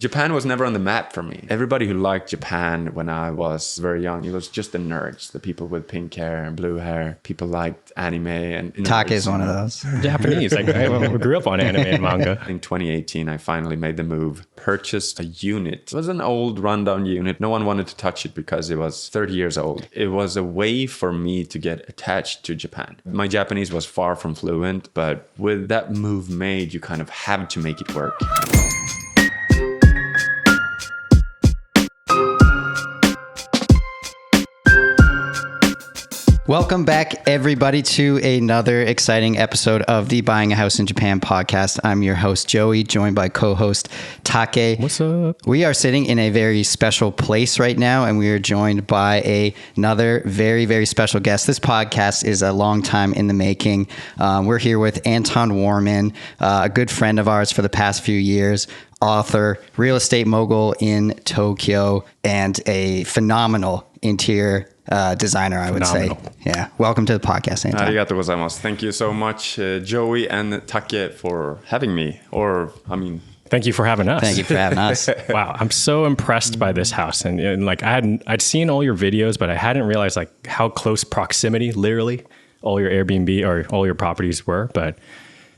Japan was never on the map for me. Everybody who liked Japan when I was very young, it was just the nerds, the people with pink hair and blue hair. People liked anime and Take is one of those. Japanese. Like, I grew up on anime and manga. In 2018, I finally made the move, purchased a unit. It was an old rundown unit. No one wanted to touch it because it was 30 years old. It was a way for me to get attached to Japan. My Japanese was far from fluent, but with that move made, you kind of have to make it work. Welcome back, everybody, to another exciting episode of the Buying a House in Japan podcast. I'm your host, Joey, joined by co-host Take. What's up? We are sitting in a very special place right now, and we are joined by another very, very special guest. This podcast is a long time in the making. We're here with Anton Wormann, a good friend of ours for the past few years, author, real estate mogul in Tokyo, and a phenomenal interior designer, I would say. Yeah. Welcome to the podcast, Anton. Arigatou gozaimasu. Thank you so much, Joey and Take, for having me. Thank you for having us. Thank you for having us. Wow, I'm so impressed by this house, and like I'd seen all your videos, but I hadn't realized like how close proximity, literally, all your Airbnb or all your properties were. But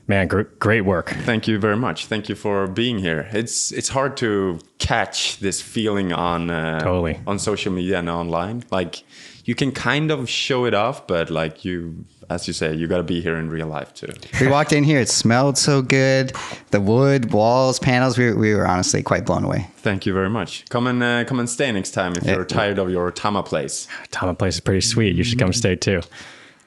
man, great work. Thank you very much. Thank you for being here. It's hard to catch this feeling on social media and online. Like you can kind of show it off, but like you, as you say, you got to be here in real life too. We walked in here, it smelled so good. The wood, walls, panels, we were honestly quite blown away. Thank you very much. Come and stay next time if you're tired of your Tama place. Tama place is pretty sweet. You should come stay too.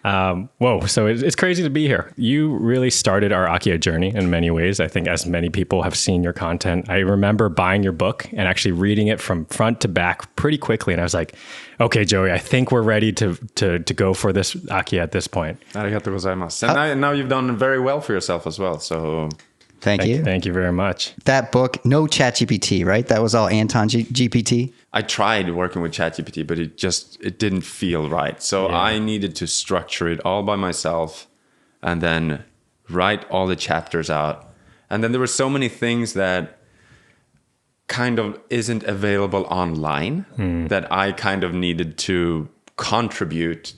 So it's crazy to be here. You really started our Akiya journey in many ways. I think as many people have seen your content. I remember buying your book and actually reading it from front to back pretty quickly. And I was like, okay, Joey, I think we're ready to go for this Akiya at this point. Arigatou gozaimasu. And now you've done very well for yourself as well. So Thank you. Thank you very much. That book, no ChatGPT, right? That was all Anton GPT? I tried working with ChatGPT, but it didn't feel right. So I needed to structure it all by myself and then write all the chapters out. And then there were so many things that kind of isn't available online that I kind of needed to contribute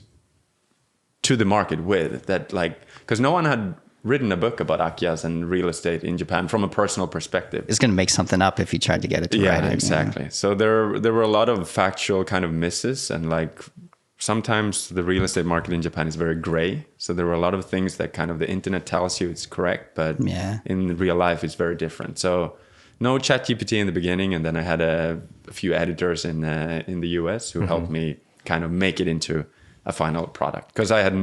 to the market with. That like, because no one had written a book about Akiyas and real estate in Japan from a personal perspective. It's going to make something up if you tried to get it to write it. Yeah, exactly. You know? So there were a lot of factual kind of misses, and like sometimes the real estate market in Japan is very gray. So there were a lot of things that kind of the internet tells you it's correct, but in real life it's very different. So no ChatGPT in the beginning, and then I had a few editors in the US who helped me kind of make it into a final product, because I had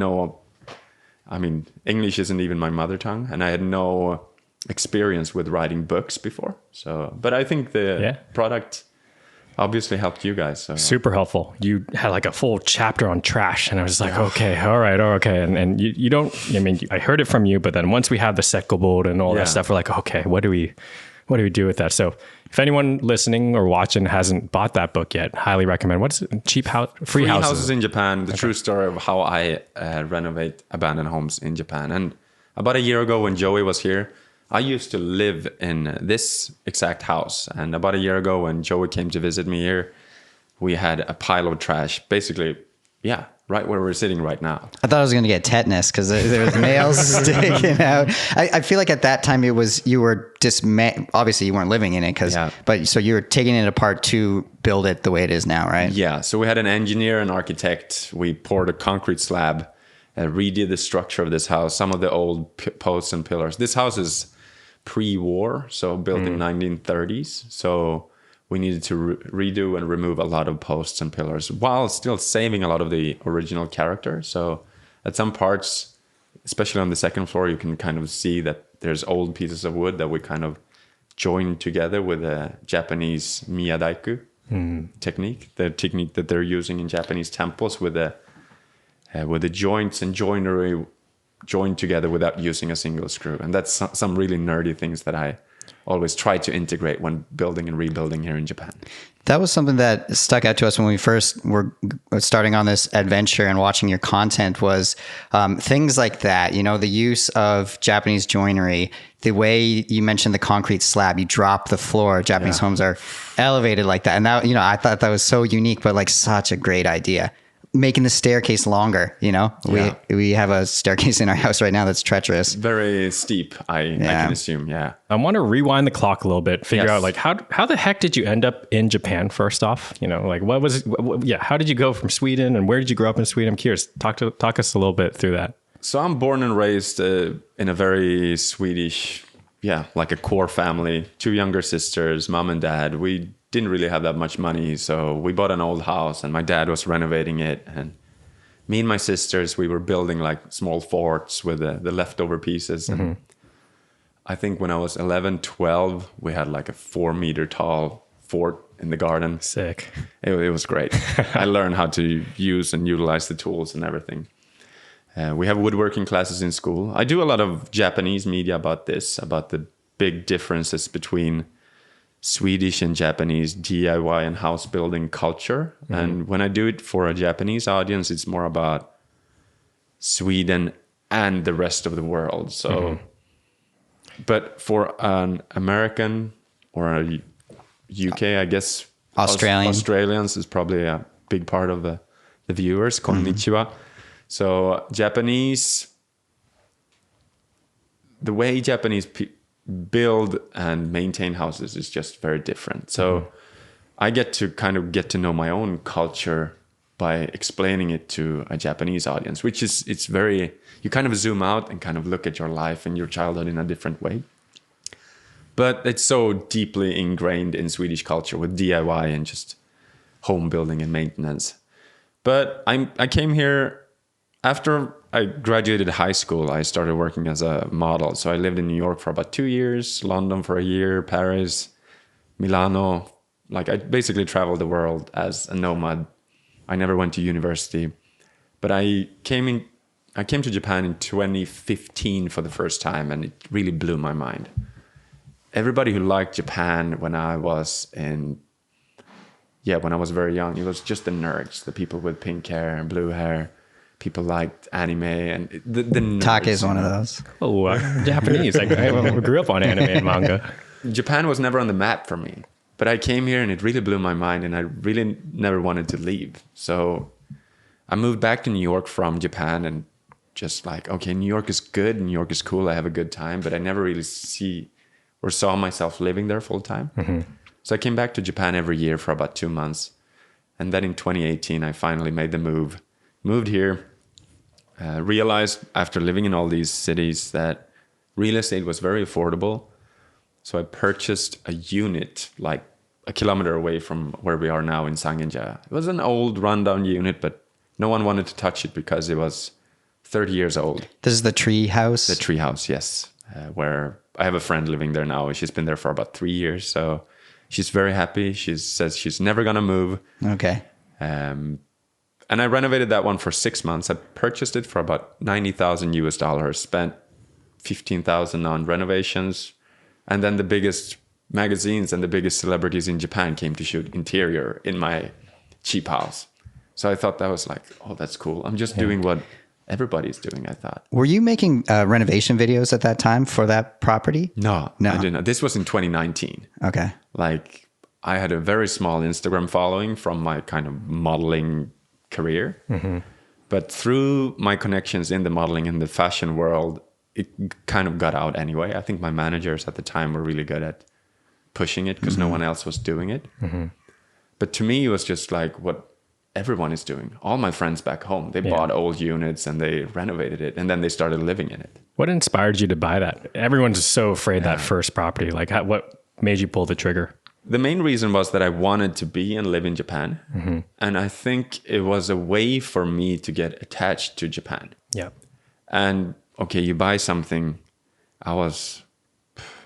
English isn't even my mother tongue, and I had no experience with writing books before. So, but I think the product obviously helped you guys. So. Super helpful. You had like a full chapter on trash, and I was like, okay, all right, okay. And you don't, I heard it from you, but then once we have the Sekko and all that stuff, we're like, okay, what do we do with that? So if anyone listening or watching hasn't bought that book yet, highly recommend. What is it? Free houses in Japan. The true story of how I renovate abandoned homes in Japan. And about a year ago when Joey was here, I used to live in this exact house. And about a year ago when Joey came to visit me here, we had a pile of trash, basically, right where we're sitting right now. I thought I was going to get tetanus because there was nails sticking out. I feel like at that time you were obviously you weren't living in it but so you were taking it apart to build it the way it is now, right? Yeah. So we had an engineer and architect. We poured a concrete slab, redid the structure of this house, some of the old posts and pillars. This house is pre-war, so built in 1930s. So we needed to redo and remove a lot of posts and pillars while still saving a lot of the original character. So at some parts, especially on the second floor, you can kind of see that there's old pieces of wood that we kind of joined together with a Japanese miyadaiku technique, the technique that they're using in Japanese temples with the joints and joinery joined together without using a single screw. And that's some really nerdy things that I always try to integrate when building and rebuilding here in Japan. That was something that stuck out to us when we first were starting on this adventure and watching your content was things like that, the use of Japanese joinery the way you mentioned the concrete slab, you drop the floor. Japanese homes are elevated like that. And that, I thought that was so unique, but like such a great idea. Making the staircase longer, we have a staircase in our house right now that's treacherous. Very steep, I can assume. Yeah. I want to rewind the clock a little bit, figure out like how the heck did you end up in Japan first off? Like what was it? How did you go from Sweden, and where did you grow up in Sweden? I'm curious. Talk us a little bit through that. So I'm born and raised in a very Swedish, like a core family, 2 younger sisters, mom and dad. We didn't really have that much money, so we bought an old house and my dad was renovating it, and me and my sisters, we were building like small forts with the leftover pieces. And I think when I was 11, 12, we had like a 4-meter tall fort in the garden. Sick. It was great. I learned how to use and utilize the tools and everything. We have woodworking classes in school. I do a lot of Japanese media about the big differences between Swedish and Japanese DIY and house building culture. And when I do it for a Japanese audience, it's more about Sweden and the rest of the world. So, but for an American or a UK, I guess Australians is probably a big part of the viewers. Konnichiwa. So Japanese, the way Japanese build and maintain houses is just very different. So I get to know my own culture by explaining it to a Japanese audience, which is, you kind of zoom out and kind of look at your life and your childhood in a different way. But it's so deeply ingrained in Swedish culture with DIY and just home building and maintenance. But I came here after I graduated high school. I started working as a model. So I lived in New York for about 2 years, London for a year, Paris, Milano. Like I basically traveled the world as a nomad. I never went to university, but I came to Japan in 2015 for the first time, and it really blew my mind. Everybody who liked Japan when I was very young, it was just the nerds, the people with pink hair and blue hair. People liked anime and the nerds. Take is one of those. Oh, Japanese. I grew up on anime and manga. Japan was never on the map for me, but I came here and it really blew my mind, and I really never wanted to leave. So I moved back to New York from Japan, and just like, okay, New York is good, New York is cool, I have a good time, but I never really saw myself living there full time. So I came back to Japan every year for about 2 months. And then in 2018, I finally made the moved here, realized after living in all these cities that real estate was very affordable. So I purchased a unit like a kilometer away from where we are now in Sangenja. It was an old rundown unit, but no one wanted to touch it because it was 30 years old. This is the tree house? The tree house, yes. Where I have a friend living there now. She's been there for about 3 years. So she's very happy. She says she's never going to move. Okay. And I renovated that one for 6 months. I purchased it for about $90,000 US, spent $15,000 on renovations. And then the biggest magazines and the biggest celebrities in Japan came to shoot interior in my cheap house. So I thought that was like, oh, that's cool. I'm just doing what everybody's doing, I thought. Were you making renovation videos at that time for that property? No, I didn't. This was in 2019. Okay. Like I had a very small Instagram following from my kind of modeling career. But through my connections in the modeling and the fashion world, it kind of got out anyway. I think my managers at the time were really good at pushing it because no one else was doing it. But to me, it was just like what everyone is doing. All my friends back home, they bought old units and they renovated it, and then they started living in it. What inspired you to buy that? Everyone's just so afraid that first property. Like what made you pull the trigger? The main reason was that I wanted to be and live in Japan. And I think it was a way for me to get attached to Japan. Yeah. And okay, you buy something. How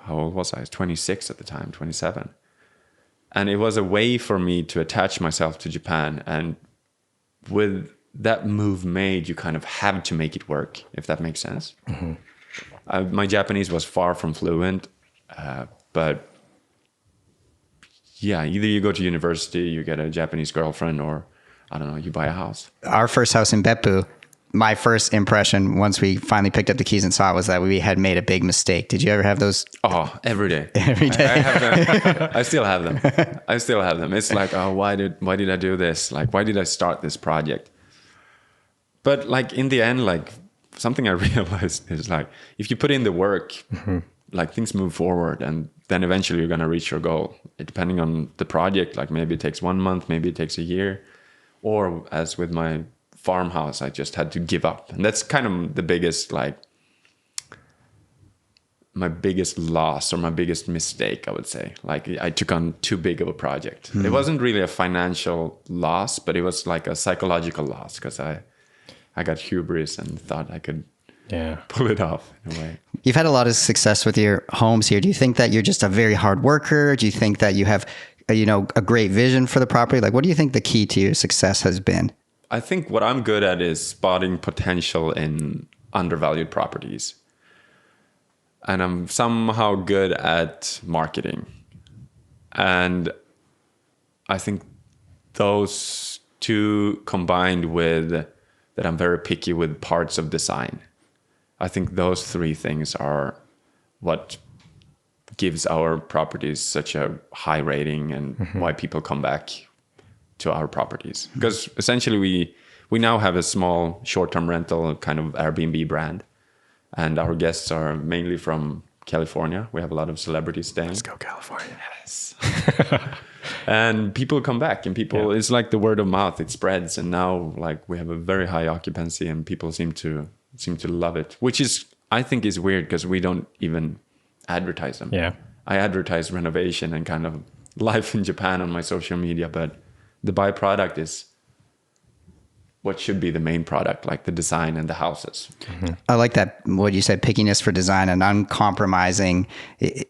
old was I? I was 26 at the time, 27. And it was a way for me to attach myself to Japan. And with that move made, you kind of have to make it work, if that makes sense. My Japanese was far from fluent, but yeah, either you go to university, you get a Japanese girlfriend, or I don't know, you buy a house. Our first house in Beppu, my first impression once we finally picked up the keys and saw it was that we had made a big mistake. Did you ever have those? Oh, every day. Every day. I have them. I still have them. I still have them. It's like, oh, why did I do this? Like, why did I start this project? But like in the end, like something I realized is like, if you put in the work, like things move forward, and then eventually you're going to reach your goal. Depending on the project, like maybe it takes 1 month, maybe it takes a year, or as with my farmhouse, I just had to give up. And that's kind of the biggest, like my biggest loss or my biggest mistake, I would say. Like I took on too big of a project. It wasn't really a financial loss, but it was like a psychological loss, because I got hubris and thought I could pull it off in a way. You've had a lot of success with your homes here. Do you think that you're just a very hard worker? Do you think that you have, a great vision for the property? Like, what do you think the key to your success has been? I think what I'm good at is spotting potential in undervalued properties. And I'm somehow good at marketing. And I think those two combined with that I'm very picky with parts of design. I think those three things are what gives our properties such a high rating and why people come back to our properties. Because essentially we now have a small short-term rental kind of Airbnb brand, and our guests are mainly from California. We have a lot of celebrities staying. Let's go California. Yes. And people come back, and it's like the word of mouth, it spreads, and now like we have a very high occupancy and people seem to love it, which is, I think, is weird because we don't even advertise them. Yeah. I advertise renovation and kind of life in Japan on my social media, but the byproduct is what should be the main product, like the design and the houses. I like that, what you said, pickiness for design and uncompromising,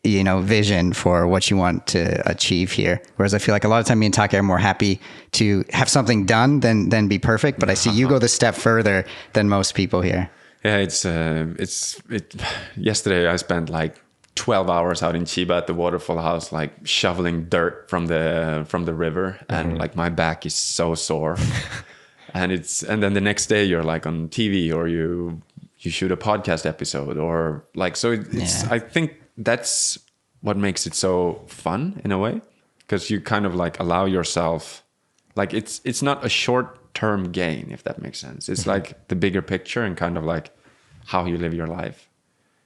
vision for what you want to achieve here. Whereas I feel like a lot of time me and Taki are more happy to have something done than be perfect. But I see you go the step further than most people here. Yeah, yesterday I spent like 12 hours out in Chiba at the waterfall house, like shoveling dirt from the river, and like my back is so sore. and then the next day you're like on TV, or you shoot a podcast episode, or like, so it's I think that's what makes it so fun in a way, because you kind of like allow yourself, like it's not a short-term gain, if that makes sense. It's like the bigger picture and kind of like how you live your life.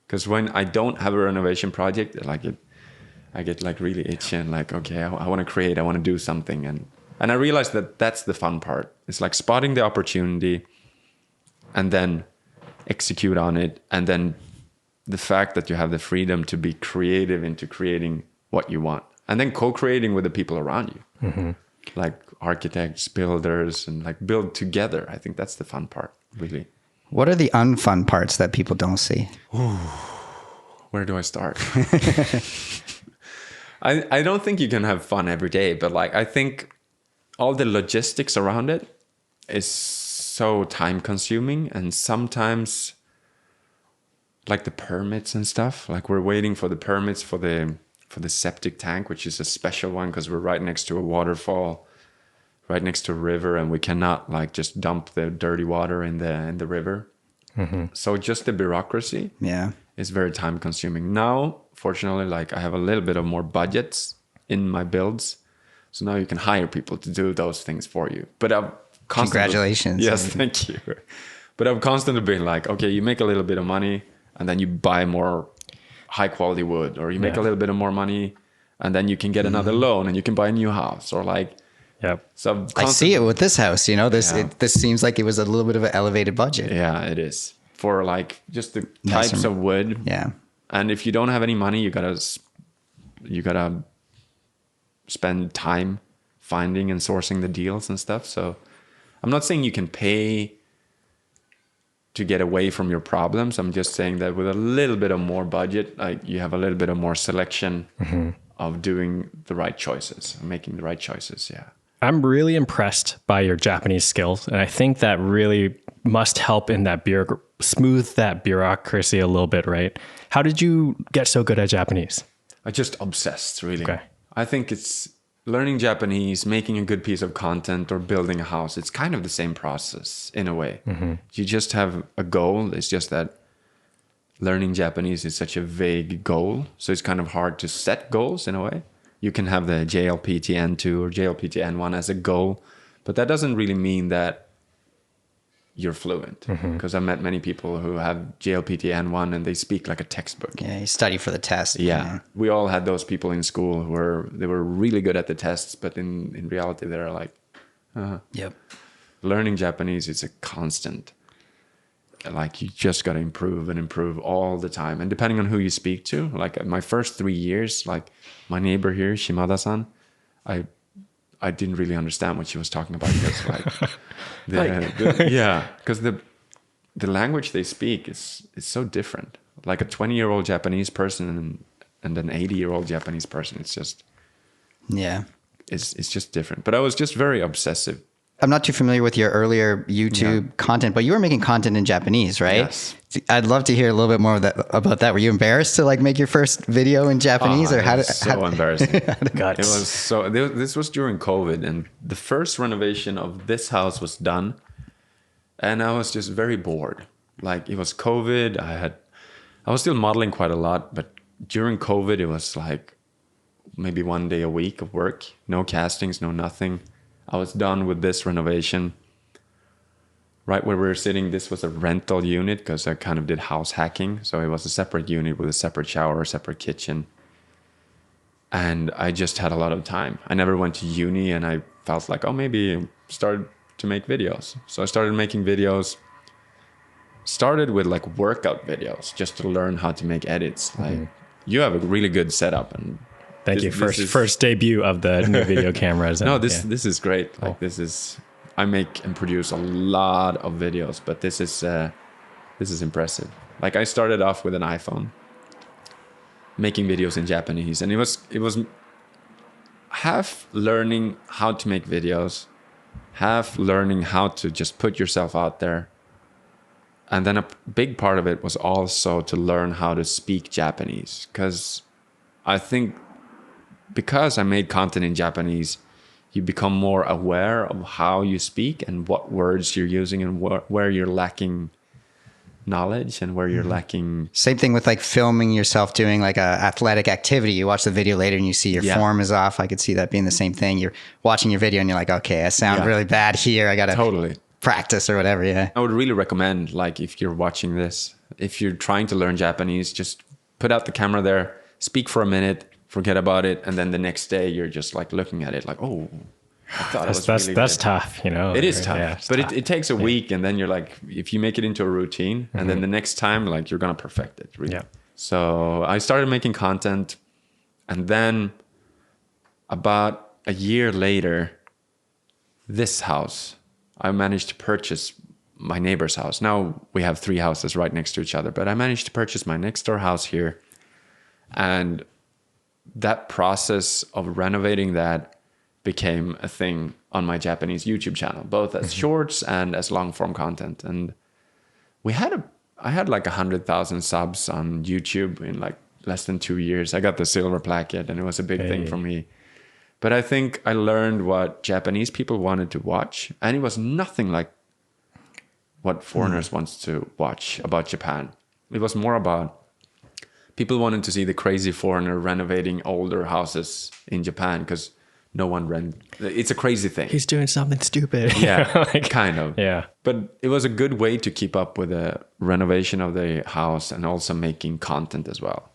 Because when I don't have a renovation project, I get like really itchy and like, okay, I want to create, I want to do something. And I realized that that's the fun part. It's like spotting the opportunity and then execute on it. And then the fact that you have the freedom to be creative into creating what you want. And then co-creating with the people around you. Like architects, builders, and like build together. I think that's the fun part, really. What are the unfun parts that people don't see? Where do I start? I don't think you can have fun every day, but like I think all the logistics around it is so time consuming, and sometimes like the permits and stuff, like we're waiting for the permits for the septic tank, which is a special one because we're right next to a waterfall, right next to a river, and we cannot like just dump the dirty water in the river. So just the bureaucracy is very time consuming. Now, fortunately, like I have a little bit of more budgets in my builds. So now you can hire people to do those things for you. But I've constantly... Congratulations. Yes, thank you. But I've constantly been like, okay, you make a little bit of money and then you buy more high quality wood, or you make a little bit of more money and then you can get another loan and you can buy a new house, or like... Yep. So I see it with this house, this seems like it was a little bit of an elevated budget. Yeah, it is. For like just the types of wood. Yeah. And if you don't have any money, you gotta spend time finding and sourcing the deals and stuff. So I'm not saying you can pay to get away from your problems. I'm just saying that with a little bit of more budget, like you have a little bit of more selection of doing the right choices, making the right choices. Yeah. I'm really impressed by your Japanese skills. And I think that really must help in that smooth that bureaucracy a little bit, right? How did you get so good at Japanese? I just obsessed, really. Okay. I think it's learning Japanese, making a good piece of content, or building a house, it's kind of the same process in a way. You just have a goal. It's just that learning Japanese is such a vague goal. So it's kind of hard to set goals in a way. You can have the JLPT N2 or JLPT N1 as a goal, but that doesn't really mean that you're fluent, because I've met many people who have JLPT N1 and they speak like a textbook. Yeah, you study for the test. Yeah. We all had those people in school who were really good at the tests, but in reality they're like, Yep. learning Japanese is a constant. Like you just got to improve and improve all the time. And depending on who you speak to, like my first 3 years, like my neighbor here, Shimada-san, I didn't really understand what she was talking about. Because because the language they speak is so different. Like a 20-year-old Japanese person and an 80-year-old Japanese person, it's just it's just different. But I was just very obsessive. I'm not too familiar with your earlier YouTube content, but you were making content in Japanese, right? Yes. I'd love to hear a little bit more about that. Were you embarrassed to like make your first video in Japanese, or how did embarrassing? Guts. It was so. This was during COVID, and the first renovation of this house was done, and I was just very bored. Like it was COVID. I was still modeling quite a lot, but during COVID, it was like maybe 1 day a week of work, no castings, no nothing. I was done with this renovation. Right where we were sitting, this was a rental unit because I kind of did house hacking. So it was a separate unit with a separate shower, a separate kitchen. And I just had a lot of time. I never went to uni, and I felt like, oh, maybe start to make videos. So I started making videos. Started with like workout videos just to learn how to make edits. Like you have a really good setup, and Thank you. First debut of the new video cameras. No, this is great. Like I make and produce a lot of videos, but this is impressive. Like I started off with an iPhone, making videos in Japanese, and it was half learning how to make videos, half learning how to just put yourself out there. And then a big part of it was also to learn how to speak Japanese, because I think because I made content in Japanese, you become more aware of how you speak and what words you're using and where you're lacking knowledge and where you're lacking. Same thing with like filming yourself doing like a athletic activity. You watch the video later and you see your form is off. I could see that being the same thing. You're watching your video and you're like, okay, I sound really bad here. I got to practice or whatever. Yeah. I would really recommend, like, if you're watching this, if you're trying to learn Japanese, just put out the camera there, speak for a minute, forget about it, and then the next day you're just like looking at it like, oh, I thought that's tough, you know. It is tough, but it takes a week, and then you're like, if you make it into a routine, and then the next time, like, you're gonna perfect it. Really. Yeah. So I started making content, and then about a year later, this house, I managed to purchase my neighbor's house. Now we have 3 houses right next to each other, but I managed to purchase my next door house here, and that process of renovating that became a thing on my Japanese YouTube channel, both as shorts and as long form content. And I had like 100,000 subs on YouTube in like less than 2 years. I got the silver plaquette, and it was a big thing for me. But I think I learned what Japanese people wanted to watch, and it was nothing like what foreigners wants to watch about Japan. It was more about people wanted to see the crazy foreigner renovating older houses in Japan because no one it's a crazy thing. He's doing something stupid. Yeah, kind of. Yeah. But it was a good way to keep up with the renovation of the house and also making content as well.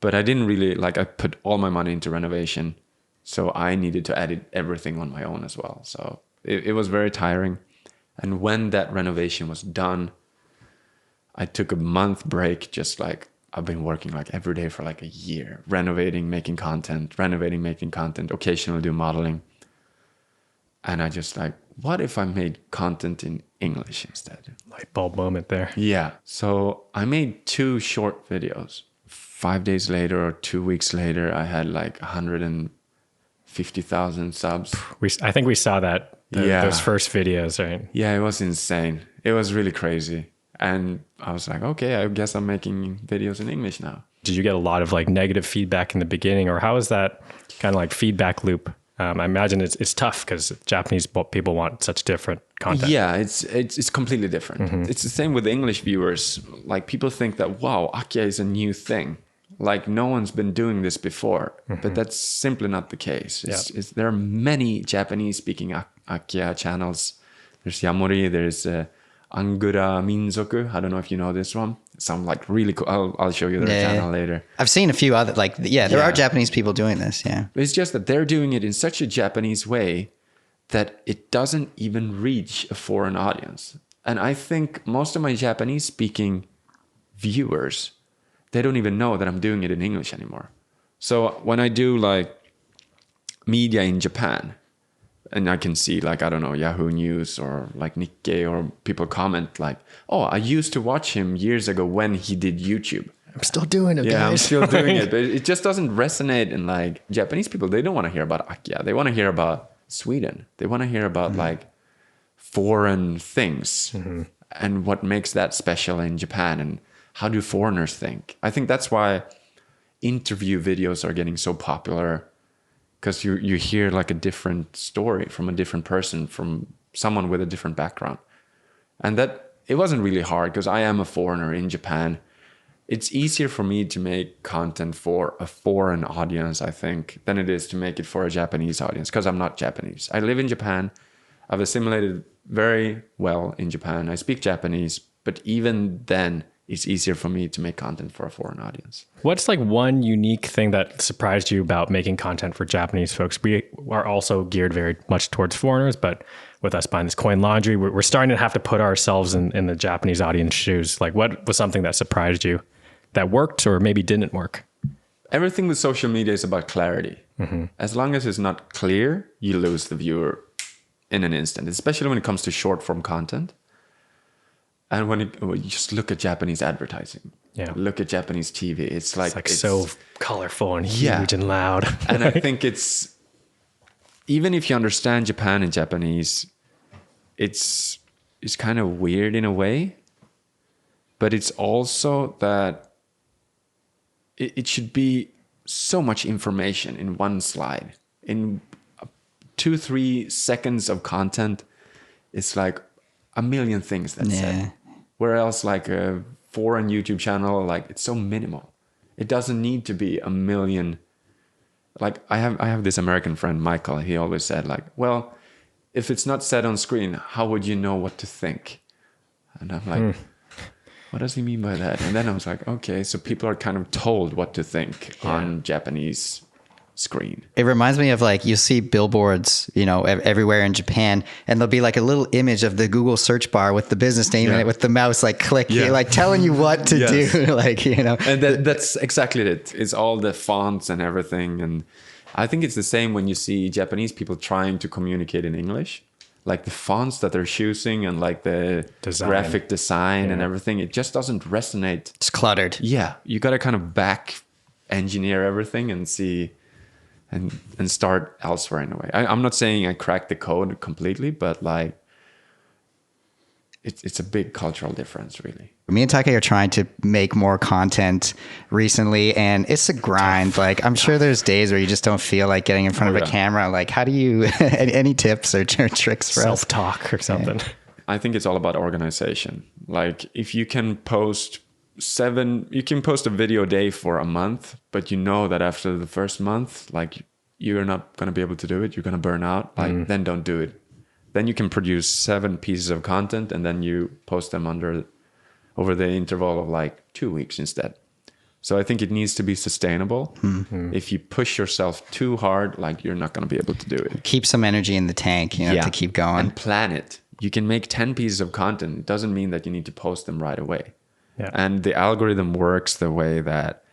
But I didn't really, I put all my money into renovation, so I needed to edit everything on my own as well. So it was very tiring. And when that renovation was done, I took a month break, just like I've been working like every day for like a year, renovating, making content, occasionally do modeling. And I just what if I made content in English instead? Light bulb moment there. Yeah. So I made 2 short videos. 5 days later or 2 weeks later, I had like 150,000 subs. I think we saw that. Those first videos, right? Yeah, it was insane. It was really crazy. And I was like, okay, I guess I'm making videos in English now. Did you get a lot of negative feedback in the beginning, or how is that kind of feedback loop I imagine it's tough because Japanese people want such different content. Yeah, it's completely different. It's the same with English viewers. Like people think that, wow, Akiya is a new thing. Like no one's been doing this before, but that's simply not the case. There are many Japanese speaking Akiya channels. There's Yamori, there's Angura Minzoku. I don't know if you know this one. Some like really cool. I'll show you their channel later. I've seen a few other there are Japanese people doing this. Yeah, it's just that they're doing it in such a Japanese way that it doesn't even reach a foreign audience. And I think most of my Japanese speaking viewers, they don't even know that I'm doing it in English anymore. So when I do like media in Japan, and I can see like, I don't know, Yahoo News or like Nikkei, or people comment like, oh, I used to watch him years ago when he did YouTube. I'm still doing it, guys. Yeah, I'm still doing it. But it just doesn't resonate. And like Japanese people, they don't want to hear about Akiya. They want to hear about Sweden. They want to hear about like foreign things and what makes that special in Japan and how do foreigners think. I think that's why interview videos are getting so popular, because you hear like a different story from a different person, from someone with a different background. And that it wasn't really hard because I am a foreigner in Japan. It's easier for me to make content for a foreign audience, I think, than it is to make it for a Japanese audience, because I'm not Japanese. I live in Japan. I've assimilated very well in Japan. I speak Japanese, but even then, it's easier for me to make content for a foreign audience. What's like one unique thing that surprised you about making content for Japanese folks? We are also geared very much towards foreigners, but with us buying this coin laundry, we're starting to have to put ourselves in the Japanese audience shoes. Like what was something that surprised you that worked or maybe didn't work? Everything with social media is about clarity. As long as it's not clear, you lose the viewer in an instant, especially when it comes to short form content. And when you just look at Japanese advertising, look at Japanese TV, it's so colorful and huge and loud. And I think it's, even if you understand Japan in Japanese, it's kind of weird in a way, but it's also that it should be so much information in one slide. In 2-3 seconds of content, it's like a million things that's said. Whereas like a foreign YouTube channel, like it's so minimal. It doesn't need to be a million. Like I have this American friend, Michael. He always said like, well, if it's not said on screen, how would you know what to think? And I'm like, what does he mean by that? And then I was like, okay, so people are kind of told what to think on Japanese screen. It reminds me of like, you see billboards, everywhere in Japan, and there'll be like a little image of the Google search bar with the business name in it, with the mouse like clicking, like telling you what to do. Like, And that's exactly it. It's all the fonts and everything. And I think it's the same when you see Japanese people trying to communicate in English. Like the fonts that they're choosing and like the graphic design and everything, it just doesn't resonate. It's cluttered. Yeah. You got to kind of back engineer everything and see and start elsewhere in a way. I'm not saying I cracked the code completely, but like it's a big cultural difference, really. Me and Take are trying to make more content recently, and it's a grind. Like I'm sure there's days where you just don't feel like getting in front of a camera. Like how do you, any tips or tricks for self-talk or something? I think it's all about organization. Like if you can post a video a day for a month, but you know that after the first month, like you're not going to be able to do it. You're going to burn out. Like then don't do it. Then you can produce 7 pieces of content and then you post them over the interval of like 2 weeks instead. So I think it needs to be sustainable. If you push yourself too hard, like you're not going to be able to do it. Keep some energy in the tank, to keep going. And plan it. You can make 10 pieces of content. It doesn't mean that you need to post them right away. Yeah. And the algorithm works the way that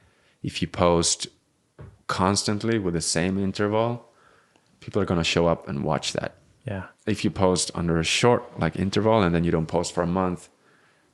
if you post constantly with the same interval, people are going to show up and watch that. Yeah. If you post under a short interval and then you don't post for a month,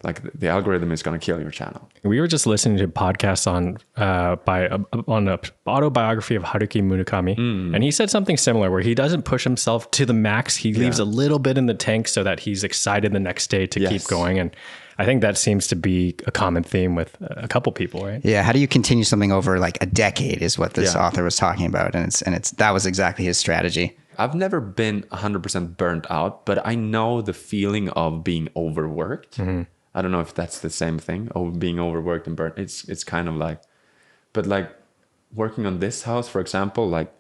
like the algorithm is going to kill your channel. We were just listening to podcasts on an autobiography of Haruki Murakami, and he said something similar where he doesn't push himself to the max. He leaves a little bit in the tank so that he's excited the next day to keep going. And I think that seems to be a common theme with a couple people, right? Yeah. How do you continue something over like a decade is what this author was talking about. And that was exactly his strategy. I've never been 100% burnt out, but I know the feeling of being overworked. Mm-hmm. I don't know if that's the same thing, being overworked and burnt. It's kind of like, but like working on this house, for example, like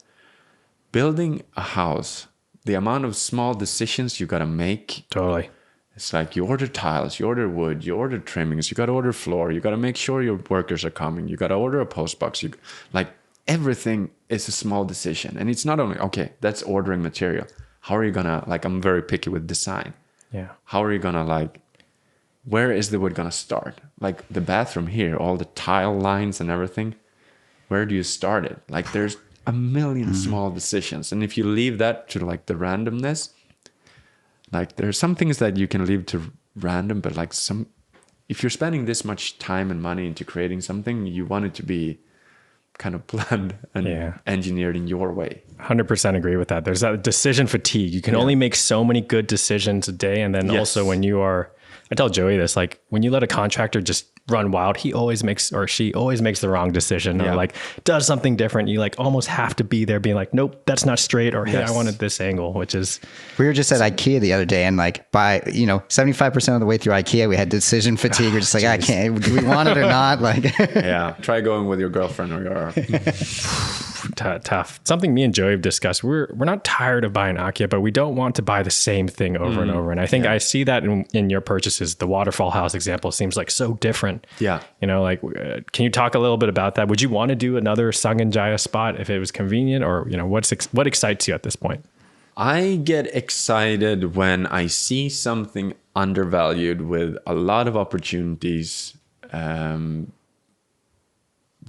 building a house, the amount of small decisions you got to make. Totally. It's like you order tiles, you order wood, you order trimmings, you got to order floor, you got to make sure your workers are coming, you got to order a post box. Like everything is a small decision. And it's not only, okay, that's ordering material. How are you going to, like, I'm very picky with design. Yeah. How are you going to, like, where is the wood going to start? Like the bathroom here, all the tile lines and everything. Where do you start it? Like there's a million small decisions. And if you leave that to like the randomness, like there's some things that you can leave to random, but like if you're spending this much time and money into creating something, you want it to be kind of planned and engineered in your way. 100% agree with that. There's that decision fatigue. You can only make so many good decisions a day. And then also when you are, I tell Joey this, like when you let a contractor just run wild, he always makes, or she always makes the wrong decision or like does something different. You like almost have to be there being like, nope, that's not straight. Or, hey, I wanted this angle, which is. We were just at Akiya the other day and like by, 75% of the way through Akiya, we had decision fatigue. We're just like, I can't, do we want it or not? Like, try going with your girlfriend or your. Tough. Something me and Joey have discussed. We're not tired of buying Akiya, but we don't want to buy the same thing over and over. And I think I see that in your purchases. The waterfall house example seems like so different. Yeah. Like, can you talk a little bit about that? Would you want to do another Sanganjaya spot if it was convenient, or what excites you at this point? I get excited when I see something undervalued with a lot of opportunities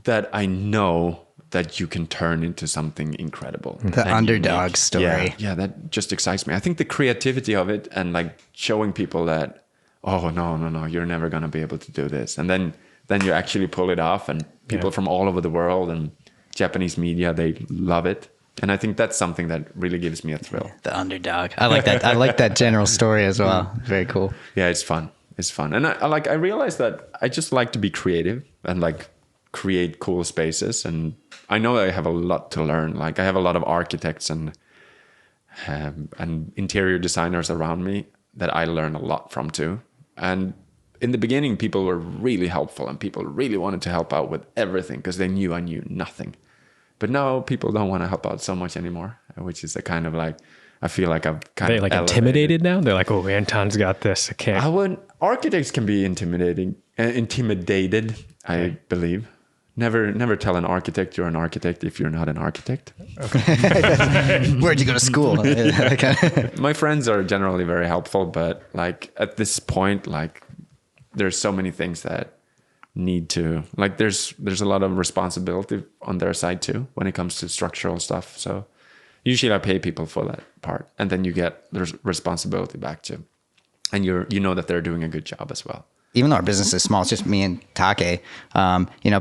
that I know that you can turn into something incredible. The underdog story. Yeah, that just excites me. I think the creativity of it and like showing people that, oh, no, you're never going to be able to do this. And then you actually pull it off, and people from all over the world and Japanese media, they love it. And I think that's something that really gives me a thrill. The underdog. I like that. I like that general story as well. Very cool. Yeah, it's fun. And I realized that I just like to be creative and like create cool spaces. And I know I have a lot to learn. Like I have a lot of architects and interior designers around me that I learn a lot from too. And in the beginning, people were really helpful and people really wanted to help out with everything because they knew I knew nothing. But now people don't want to help out so much anymore, which is a kind of like, I feel like I've kind of like elevated. Intimidated now? They're like, oh, Anton's got this. I can't. Architects can be intimidated, I believe. Never tell an architect you're an architect if you're not an architect. Okay. Where'd you go to school? My friends are generally very helpful, but like at this point, like there's so many things that need to, like there's a lot of responsibility on their side too when it comes to structural stuff. So usually I pay people for that part, and then you get the responsibility back too, and you know that they're doing a good job as well. Even though our business is small, it's just me and Take.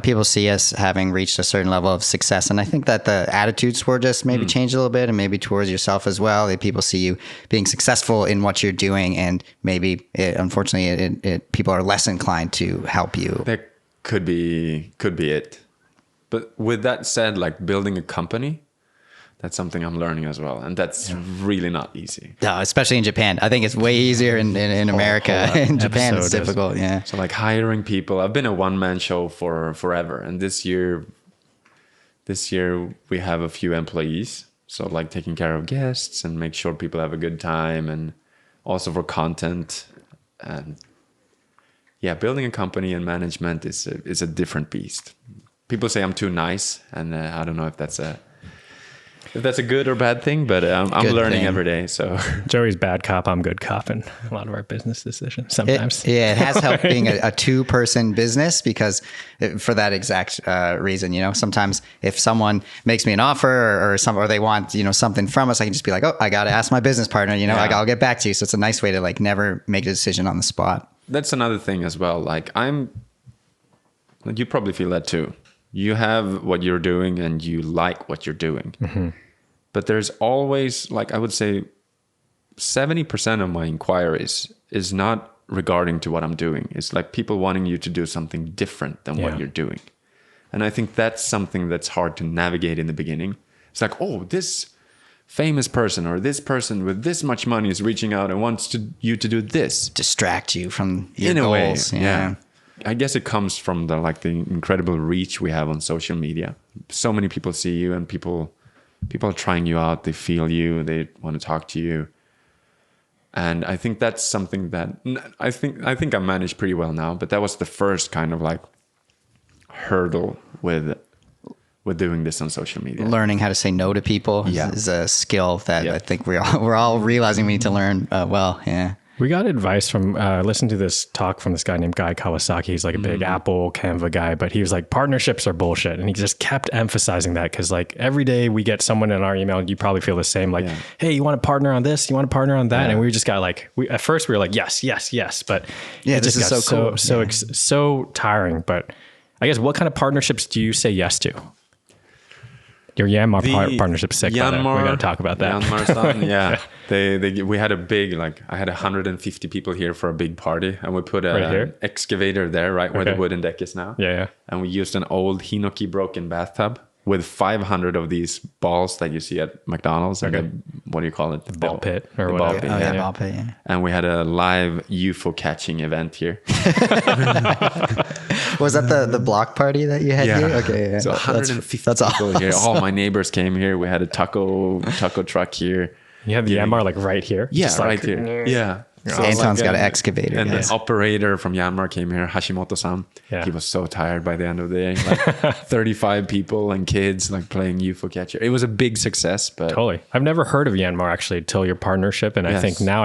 People see us having reached a certain level of success, and I think that the attitudes were just maybe changed a little bit, and maybe towards yourself as well. That people see you being successful in what you're doing, and maybe unfortunately, people are less inclined to help you. That could be it. But with that said, like building a company, that's something I'm learning as well. And that's really not easy. No, especially in Japan. I think it's way easier in America. In Japan, it's difficult. Yeah. So like hiring people, I've been a one-man show for forever. And this year we have a few employees. So like taking care of guests and make sure people have a good time, and also for content. And yeah, building a company and management is a different beast. People say I'm too nice. And I don't know if that's a good or bad thing, but I'm learning every day. So Joey's bad cop, I'm good cop in a lot of our business decisions sometimes. It has helped being a two-person business because for that exact reason, sometimes if someone makes me an offer or they want, something from us, I can just be like, oh, I got to ask my business partner, I'll get back to you. So it's a nice way to like never make a decision on the spot. That's another thing as well. Like you probably feel that too. You have what you're doing and you like what you're doing. Mm-hmm. But there's always, like I would say, 70% of my inquiries is not regarding to what I'm doing. It's like people wanting you to do something different than what you're doing. And I think that's something that's hard to navigate in the beginning. It's like, oh, this famous person or this person with this much money is reaching out and wants you to do this. Distract you from your in a goals. way, yeah. I guess it comes from the incredible reach we have on social media. So many people see you, and people are trying you out. They feel you. They want to talk to you. And I think that's something that I think I managed pretty well now. But that was the first kind of like hurdle with doing this on social media. Learning how to say no to people is a skill that I think we're all realizing we need to learn well. Yeah. We got advice from, listen to this talk from this guy named Guy Kawasaki. He's like a big Apple Canva guy, but he was like, partnerships are bullshit. And he just kept emphasizing that because like every day we get someone in our email, you probably feel the same, like, hey, you want to partner on this? You want to partner on that? And we just got like, at first we were like, yes. But it just got so tiring. But I guess what kind of partnerships do you say yes to? Your Yanmar partnership's sick. Yanmar, we got to talk about that. Yanmar stuff, we had a big, I had 150 people here for a big party, and we put an excavator there, where the wooden deck is now. Yeah. And we used an old Hinoki broken bathtub with 500 of these balls that you see at McDonald's. And what do you call it? The ball pit or whatever. Ball pit. Ball pit, yeah. And we had a live UFO catching event here. Was that the block party that you had here? Okay, yeah. So 150 people here. All my neighbors came here. We had a taco truck here. You have the Yanmar like right here? Yeah, right here. Yeah. So Anton's got an excavator. And the operator from Yanmar came here, Hashimoto-san. Yeah. He was so tired by the end of the day. 35 people and kids playing UFO catcher. It was a big success. But totally. I've never heard of Yanmar actually until your partnership. And I think now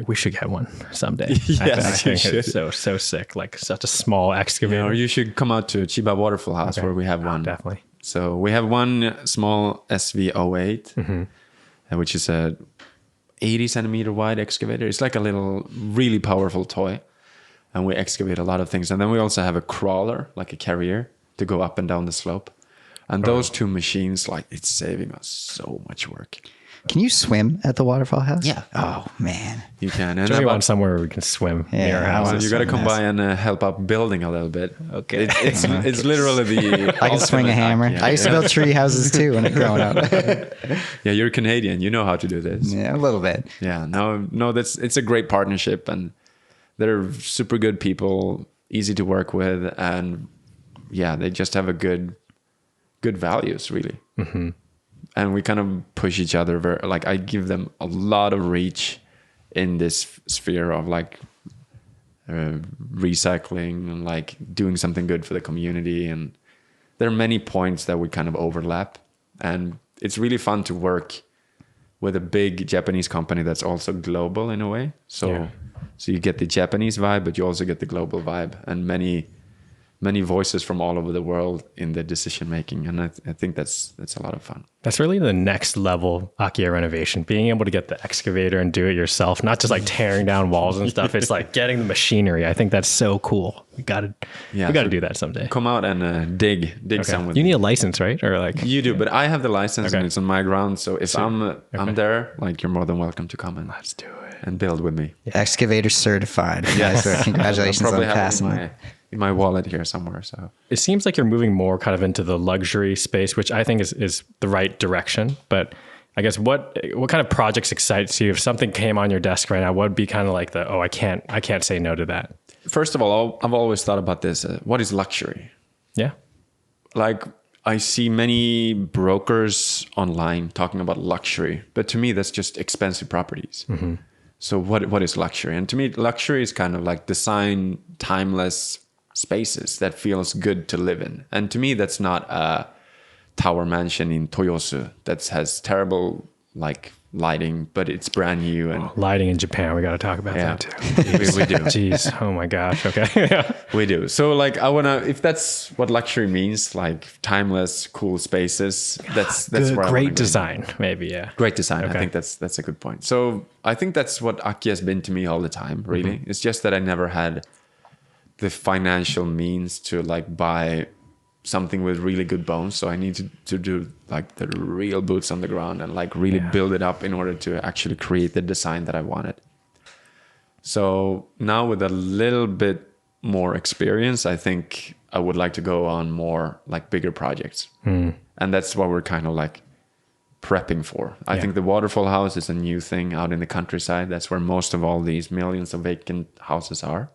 we should get one someday. I think it's so sick. Like such a small excavator. Or you should come out to Chiba Waterfall House where we have one. Definitely. So we have one small SV08, which is a 80 centimeter wide excavator. It's like a little really powerful toy, and we excavate a lot of things. And then we also have a crawler, like a carrier, to go up and down the slope. And those two machines, it's saving us so much work. Can you swim at the waterfall house? Yeah. Oh man, you can. And we want somewhere where we can swim near our house. Well, you got to come by and help out building a little bit. Okay. It's literally the. I can swing a hammer. I used to build tree houses too when I growing up. Yeah, you're Canadian. You know how to do this. Yeah, a little bit. Yeah. No. It's a great partnership, and they're super good people, easy to work with, and they just have a good values really. Mm-hmm. And we kind of push each other. I give them a lot of reach in this sphere of recycling and doing something good for the community. And there are many points that we kind of overlap. And it's really fun to work with a big Japanese company that's also global in a way. So you get the Japanese vibe, but you also get the global vibe, and many voices from all over the world in the decision making, and I think that's a lot of fun. That's really the next level Akiya renovation, being able to get the excavator and do it yourself, not just tearing down walls and stuff. It's getting the machinery. I think that's so cool. We got to do that someday. Come out and dig some with you need a license, right? Or you do, but I have the license and it's on my ground. So if I'm there, you're more than welcome to come and let's do it and build with me. Excavator certified. Yes, congratulations on passing. In my wallet here somewhere. So it seems like you're moving more kind of into the luxury space, which I think is the right direction. But I guess what kind of projects excites you? If something came on your desk right now, what would be kind of like I can't say no to that? First of all, I've always thought about this. What is luxury? Yeah. I see many brokers online talking about luxury, but to me, that's just expensive properties. Mm-hmm. So what is luxury? And to me, luxury is kind of design timeless spaces that feels good to live in. And to me, that's not a tower mansion in Toyosu that has terrible lighting, but it's brand new. And lighting in Japan, we got to talk about that too. we do. Jeez, oh my gosh. Okay. We do. So I wanna, if that's what luxury means, timeless, cool spaces. That's where great design, maybe. Yeah. Great design. Okay. I think that's a good point. So I think that's what Akiya has been to me all the time. Really, it's just that I never had the financial means to buy something with really good bones. So I need to do the real boots on the ground and really build it up in order to actually create the design that I wanted. So now with a little bit more experience, I think I would like to go on more like bigger projects. And that's what we're kind of like prepping for. I think the waterfall house is a new thing out in the countryside. That's where most of all these millions of vacant houses are.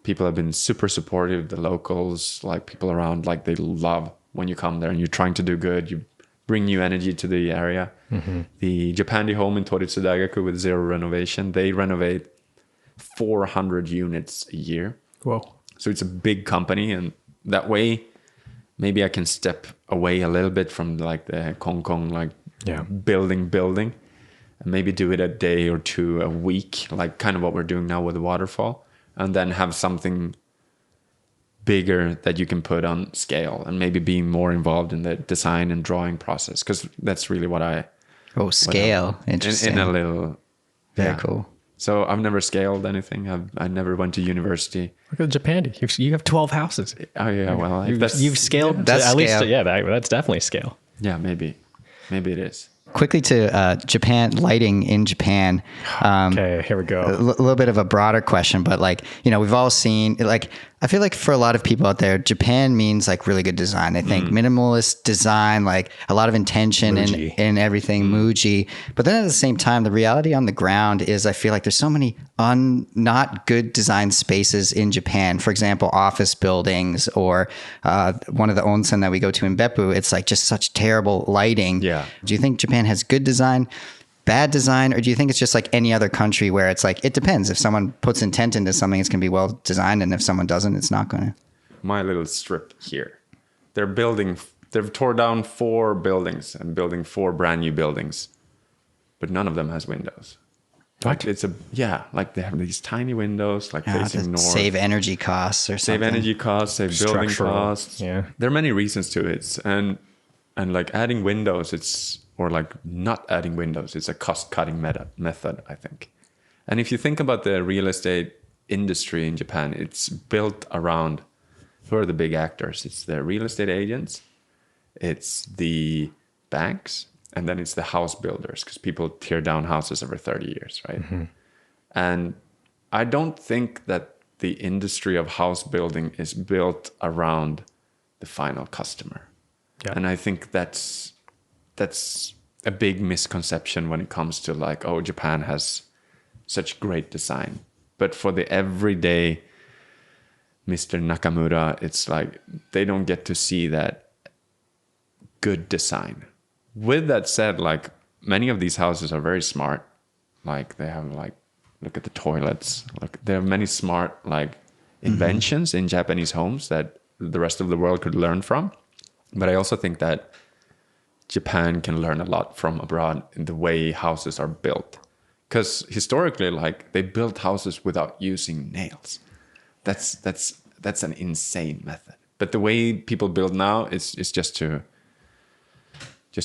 People have been super supportive. The locals, like people around, like they love when you come there and you're trying to do good. You bring new energy to the area. The Japandi home in Toritsu Daigaku with zero renovation, they renovate 400 units a year. Whoa. So it's a big company, and that way maybe I can step away a little bit from like the Kong like building and maybe do it a day or two a week, like kind of what we're doing now with the waterfall, and then have something bigger that you can put on scale and maybe being more involved in the design and drawing process, because that's really what I scale. Interesting. in a little Very cool. So I've never scaled anything. I never went to university. Look at Japandi. You have 12 houses. Oh yeah, well, You've scaled That's at least. scale. Yeah, that's definitely scale. yeah, maybe it is. Quickly to Japan, lighting in Japan. Okay, here we A go. little bit of a broader question, but like, we've all seen, like, I feel like for a lot of people out there, Japan means like really good design. They think minimalist design, like a lot of intention in everything, Muji. But then at the same time, the reality on the ground is I feel like there's so many not good design spaces in Japan. For example, office buildings or one of the onsen that we go to in Beppu, it's like just such terrible lighting. Yeah. Do you think Japan has good design, bad design, or do you think it's just like any other country where it's like, it depends. If someone puts intent into something, it's going to be well designed, and if someone doesn't, it's not going to. My little strip here. They've tore down 4 buildings and building 4 brand new buildings, but none of them has windows. What? Like like they have these tiny windows, like To facing north. save energy costs or something. Save energy costs, save building Structural, costs. yeah. There are many reasons to it. And like adding windows, or like not adding windows, it's a cost-cutting method, I think. And if you think about the real estate industry in Japan, it's built around, who are the big actors? It's the real estate agents, it's the banks, and then it's the house builders, because people tear down houses every 30 years, right? And I don't think that the industry of house building is built around the final customer. Yeah. And I think that's a big misconception when it comes to like, oh, Japan has such great design. But for the everyday Mr. Nakamura, it's like they don't get to see that good design. With that said, like many of these houses are very smart. Like they have like, look at the toilets. Like there are many smart like inventions in Japanese homes that the rest of the world could learn from. But I also think that Japan can learn a lot from abroad in the way houses are built. Because historically, like they built houses without using nails. That's an insane method. But the way people build now is just to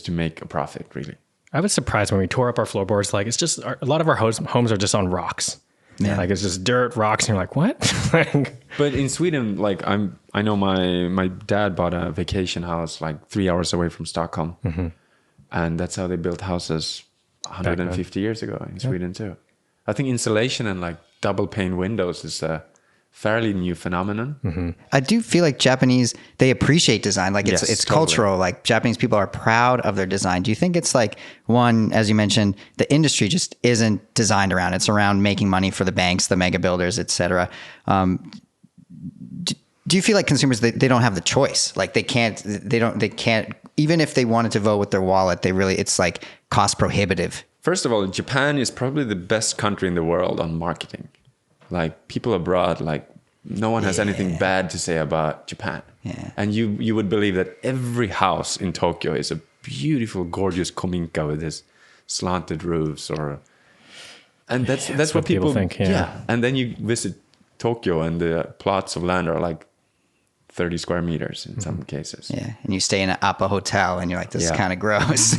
make a profit, really. I was surprised when we tore up our floorboards. Like, it's just a lot of our homes are just on rocks. Yeah. Like it's just dirt, rocks, and you're like, what? But in Sweden, like I know my dad bought a vacation house like 3 hours away from Stockholm, and that's how they built houses 150 years ago in Sweden too. I think insulation and like double pane windows is a fairly new phenomenon. I do feel like Japanese, they appreciate design. Like it's Yes, cultural. Like Japanese people are proud of their design. Do you think it's like, one, as you mentioned, the industry just isn't designed around, it's around making money for the banks, the mega builders, et cetera. Do you feel like consumers, they don't have the choice? Like they can't, even if they wanted to vote with their wallet, it's like cost prohibitive. First of all, Japan is probably the best country in the world on marketing. Like people abroad, like no one has anything bad to say about Japan. Yeah. And you would believe that every house in Tokyo is a beautiful, gorgeous kominka with his slanted roofs, and that's what people think. Yeah. And then you visit Tokyo and the plots of land are like 30 square meters in some cases. Yeah. And you stay in an Appa hotel and you're like, this is kind of gross.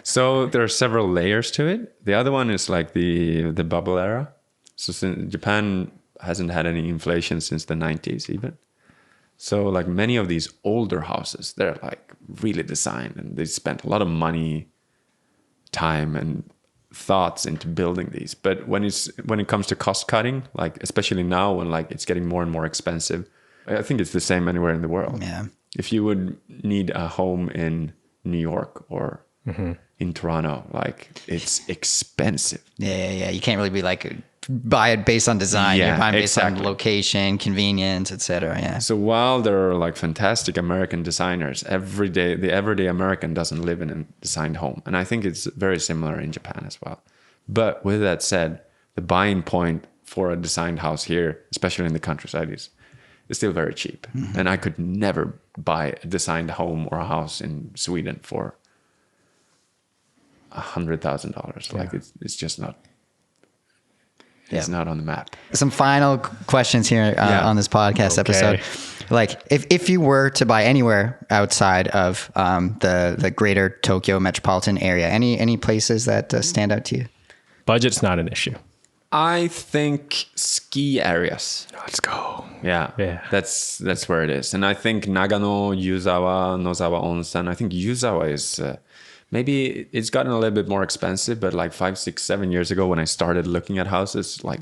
So there are several layers to it. The other one is like the bubble era. So since Japan hasn't had any inflation since the 90s even. So like many of these older houses, they're like really designed and they spent a lot of money, time, and thoughts into building these. But when it comes to cost cutting, like especially now when like it's getting more and more expensive, I think it's the same anywhere in the world. Yeah. If you would need a home in New York or in Toronto, like it's expensive. Yeah. You can't really be like buy it based on design. Yeah, You're buying based exactly. on location, convenience, etc. Yeah. So while there are like fantastic American designers, the everyday American doesn't live in a designed home. And I think it's very similar in Japan as well. But with that said, the buying point for a designed house here, especially in the countryside, is still very cheap. And I could never buy a designed home or a house in Sweden for $100,000. Like it's just not. It's not on the map. Some final questions here on this podcast episode. Like, if you were to buy anywhere outside of the greater Tokyo metropolitan area, any places that stand out to you? Budget's not an issue. I think ski areas. Let's go. Yeah. That's where it is. And I think Nagano, Yuzawa, Nozawa Onsen. I think Yuzawa is maybe it's gotten a little bit more expensive, but like 5, 6, 7 years ago when I started looking at houses, like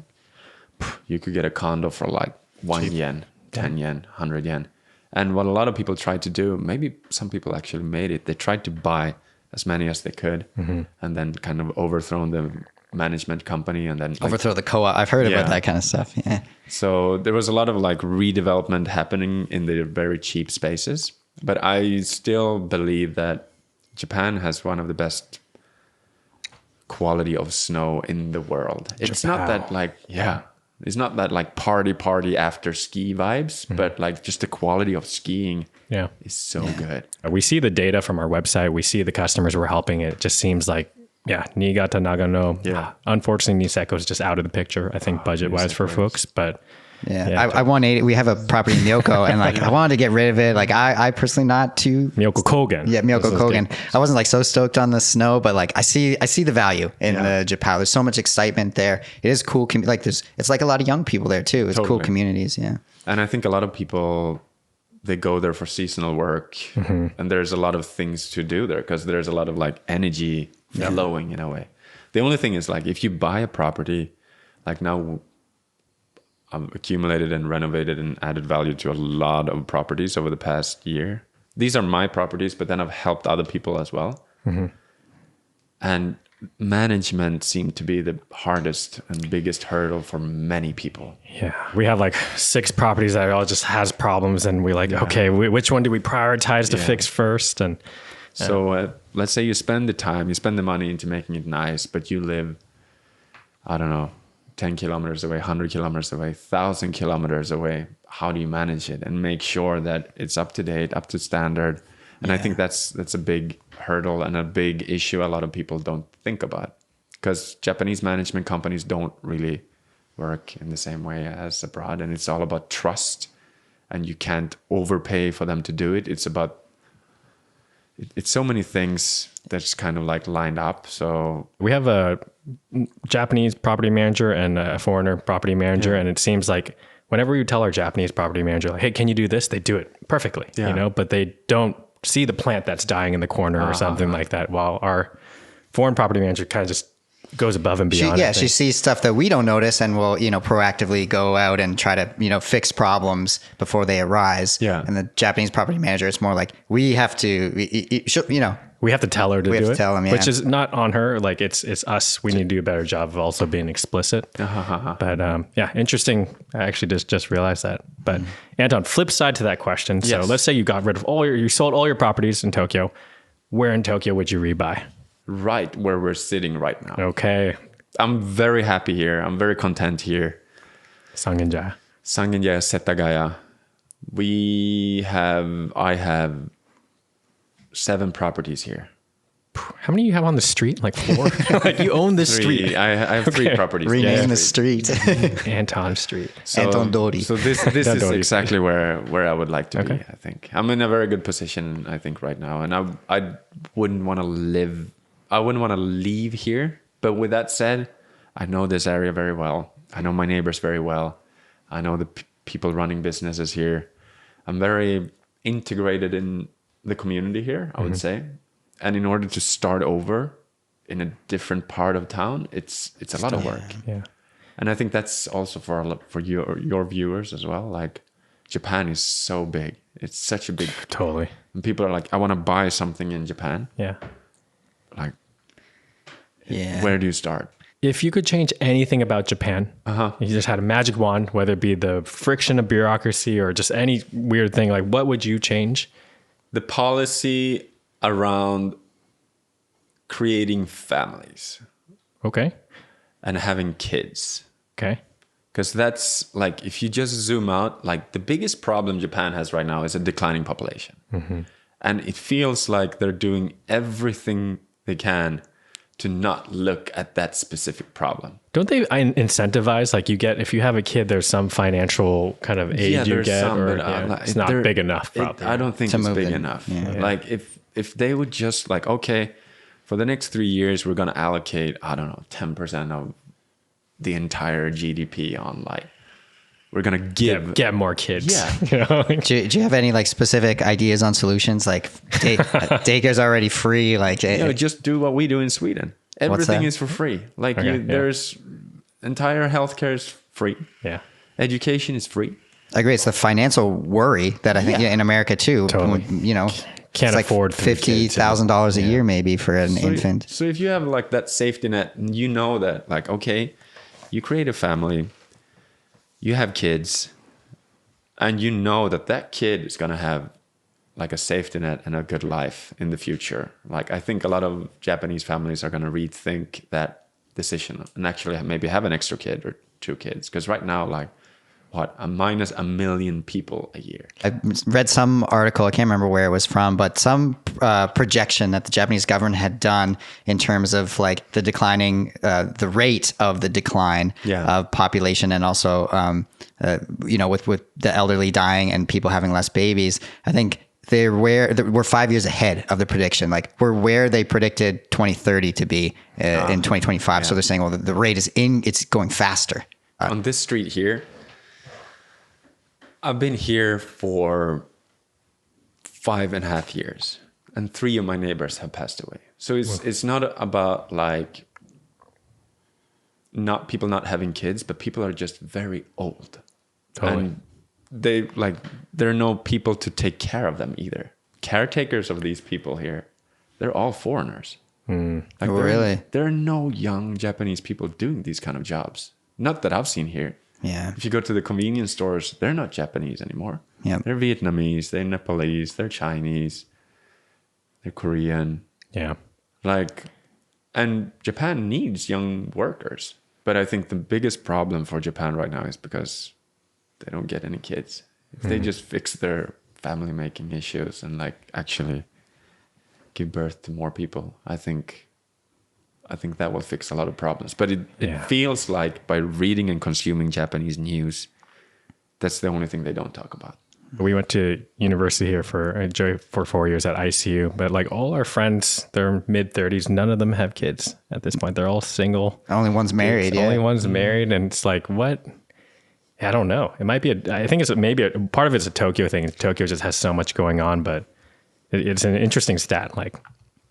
you could get a condo for like 1 yen, 10 yen, 100 yen. And what a lot of people tried to do, maybe some people actually made it, they tried to buy as many as they could and then kind of overthrow the management company and then Overthrow the co-op. I've heard about that kind of stuff. Yeah. So there was a lot of like redevelopment happening in the very cheap spaces. But I still believe that Japan has one of the best quality of snow in the world. It's not that like, it's not that like party after ski vibes, but like just the quality of skiing is so good. We see the data from our website. We see the customers we're helping. It just seems like, Niigata, Nagano. Yeah. Unfortunately, Niseko is just out of the picture, I think, budget-wise for folks. But I wanted. We have a property in Miyoko, and like I wanted to get rid of it. Like I personally not too Miyoko Kogen. Yeah, Miyoko Kogen. I wasn't like so stoked on the snow, but like I see the value in the Japan. There's so much excitement there. It is cool. Like it's like a lot of young people there too. It's cool communities. Yeah. And I think a lot of people, they go there for seasonal work, and there's a lot of things to do there because there's a lot of like energy flowing in a way. The only thing is like if you buy a property, like now I've accumulated and renovated and added value to a lot of properties over the past year. These are my properties, but then I've helped other people as well. And management seemed to be the hardest and biggest hurdle for many people. Yeah. We have like 6 properties that all just has problems, and we're like, okay, which one do we prioritize to fix first? And so let's say you spend the time, you spend the money into making it nice, but you live, I don't know, 10 kilometers away, 100 kilometers away, 1,000 kilometers away. How do you manage it and make sure that it's up to date, up to standard? And I think that's a big hurdle and a big issue a lot of people don't think about, because Japanese management companies don't really work in the same way as abroad. And it's all about trust, and you can't overpay for them to do it. It's so many things that's kind of like lined up. So we have a Japanese property manager and a foreigner property manager. And it seems like whenever you tell our Japanese property manager, like, hey, can you do this? They do it perfectly, but they don't see the plant that's dying in the corner or something like that. While our foreign property manager kind of just goes above and beyond. She sees stuff that we don't notice and will, proactively go out and try to, fix problems before they arise. Yeah. And the Japanese property manager, it's more like we have to, we have to tell her to do it. We have to tell them, which is not on her. Like it's us. We need to do a better job of also being explicit. But interesting. I actually just realized that. But Anton, flip side to that question. So let's say you got rid of you sold all your properties in Tokyo. Where in Tokyo would you rebuy? Right where we're sitting right now. Okay. I'm very happy here. I'm very content here. Sangenja, Setagaya. I have 7 properties here. How many do you have on the street? Like 4? Like you own this 3. street. I have 3 properties. Rename the street. Anton Street. Anton Dori. So this is exactly where I would like to be, I think. I'm in a very good position, I think, right now. And I wouldn't want to leave here. But with that said, I know this area very well. I know my neighbors very well. I know the people running businesses here. I'm very integrated in the community here, I would say. And in order to start over, in a different part of town, it's a lot of work. Yeah. And I think that's also for your viewers as well. Like, Japan is so big. It's such a big. Totally. And people are like, I want to buy something in Japan. Yeah. Like, Yeah. where do you start? If you could change anything about Japan, you just had a magic wand, whether it be the friction of bureaucracy or just any weird thing, like what would you change? The policy around creating families Okay. and having kids. Okay. Because that's like, if you just zoom out, like the biggest problem Japan has right now is a declining population. And it feels like they're doing everything they can to not look at that specific problem. Don't they incentivize, like you get, if you have a kid, there's some financial kind of aid you there's get, some, or but it's not big enough probably. I don't think To it's move big in. enough. Yeah. Like if they would just like, okay, for the next 3 years, we're going to allocate, I don't know, 10% of the entire GDP on like, we're going to give. Get more kids. Yeah. You know? Do you have any like specific ideas on solutions? Like daycare's already free. Like Just do what we do in Sweden. Everything that? is for free. Like Okay, there's entire healthcare is free. Yeah. Education is free. I agree. It's the financial worry that I think Yeah. in America too. Totally. it's Can't like afford for the kids. $50,000 a year maybe for an infant. So if you have like that safety net, and you know that like, okay, you create a family, you have kids, and you know that that kid is going to have like a safety net and a good life in the future. Like, I think a lot of Japanese families are going to rethink that decision and actually maybe have an extra kid or 2 kids. Because right now, like, minus 1 million people a year. I read some article, I can't remember where it was from, but some projection that the Japanese government had done in terms of like the declining, the rate of the decline of population, and also, with the elderly dying and people having less babies. I think we're 5 years ahead of the prediction. Like we're where they predicted 2030 to be in 2025. So they're saying, well, the rate it's going faster. On this street here, I've been here for 5.5 years, and 3 of my neighbors have passed away. So it's not about like not people not having kids, but people are just very old. Totally. And there are no people to take care of them either. Caretakers of these people here, they're all foreigners. Really? There are no young Japanese people doing these kind of jobs. Not that I've seen here. Yeah. If you go to the convenience stores, they're not Japanese anymore. Yeah. They're Vietnamese, they're Nepalese, they're Chinese, they're Korean. Yeah. And Japan needs young workers. But I think the biggest problem for Japan right now is because they don't get any kids. If they just fix their family making issues and like actually give birth to more people, I think that will fix a lot of problems. But it feels like by reading and consuming Japanese news, that's the only thing they don't talk about. We went to university here for 4 years at ICU, but like all our friends, they're mid-30s. None of them have kids at this point. They're all single. Only one's married. Only one's married, and it's like, what? I don't know. It might be I think it's maybe part of it's a Tokyo thing. Tokyo just has so much going on, but it's an interesting stat. Like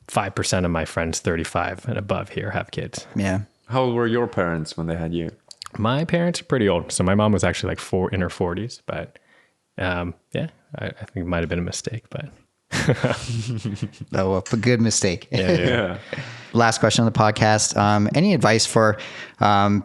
5% of my friends 35 and above here have kids. Yeah. How old were your parents when they had you? My parents are pretty old. So my mom was actually like in her 40s, but I think it might have been a mistake, but Oh, a good mistake. Yeah. Last question on the podcast. Any advice for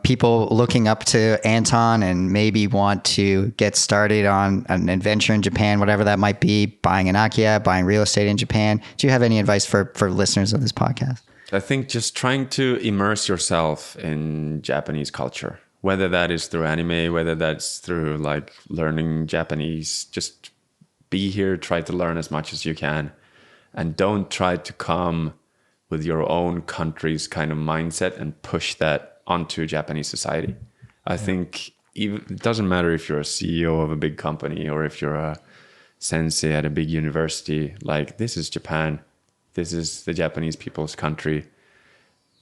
people looking up to Anton and maybe want to get started on an adventure in Japan, whatever that might be, buying an Akiya, buying real estate in Japan? Do you have any advice for listeners of this podcast? I think just trying to immerse yourself in Japanese culture, whether that is through anime, whether that's through like learning Japanese, just be here, try to learn as much as you can, and don't try to come with your own country's kind of mindset and push that onto Japanese society. I think it doesn't matter if you're a CEO of a big company or if you're a sensei at a big university, like this is Japan. This is the Japanese people's country.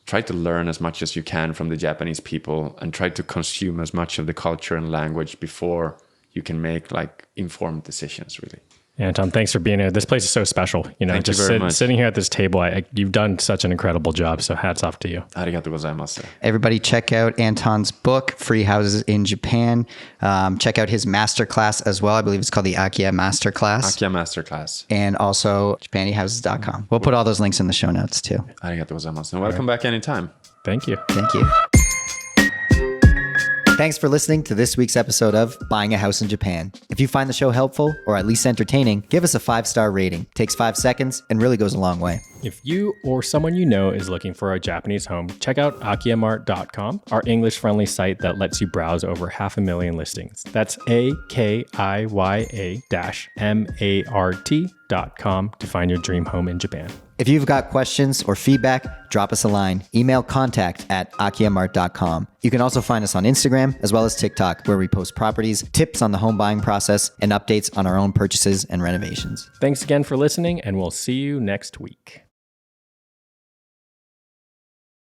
Try to learn as much as you can from the Japanese people and try to consume as much of the culture and language before you can make like informed decisions, really. Anton, thanks for being here. This place is so special. Thank you very much. Sitting here at this table, you've done such an incredible job. So hats off to you. Arigato gozaimasu. Everybody check out Anton's book, Free Houses in Japan. Check out his masterclass as well. I believe it's called the Akiya Masterclass. Akiya Masterclass. And also JapaniHouses.com. We'll put all those links in the show notes too. Arigato gozaimasu. And welcome back anytime. Thank you. Thank you. Thanks for listening to this week's episode of Buying a House in Japan. If you find the show helpful or at least entertaining, give us a 5-star rating. Takes 5 seconds and really goes a long way. If you or someone you know is looking for a Japanese home, check out akiyamart.com, our English-friendly site that lets you browse over 500,000 listings. That's AKIYA-MART.com to find your dream home in Japan. If you've got questions or feedback, drop us a line. Email contact@akiyamart.com. You can also find us on Instagram as well as TikTok, where we post properties, tips on the home buying process, and updates on our own purchases and renovations. Thanks again for listening, and we'll see you next week.